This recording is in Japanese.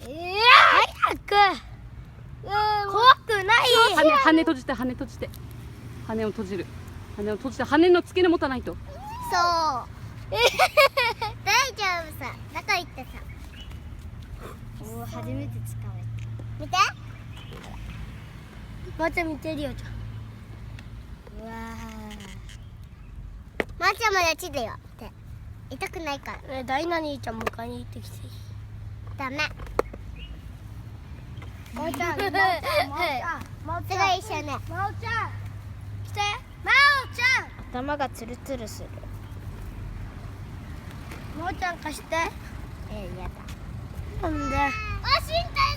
早く。怖くない。羽閉じて、羽閉じて。羽を閉じる。羽を閉じて、羽の付け根持たないと。そう大丈夫さ。だから言ってさ。おお、初めて使う。見て。まーちゃん見てるよ、ちゃん。うわまーちゃんまだちでよって痛くないから。ダイナ兄ちゃん迎えに行ってきていい？ダメ。まーちゃん、すごい一緒ね。まおちゃん来て。まおちゃん。頭がツルツルする。まおちゃん貸して。やだ。なんで？あ、死んだよ。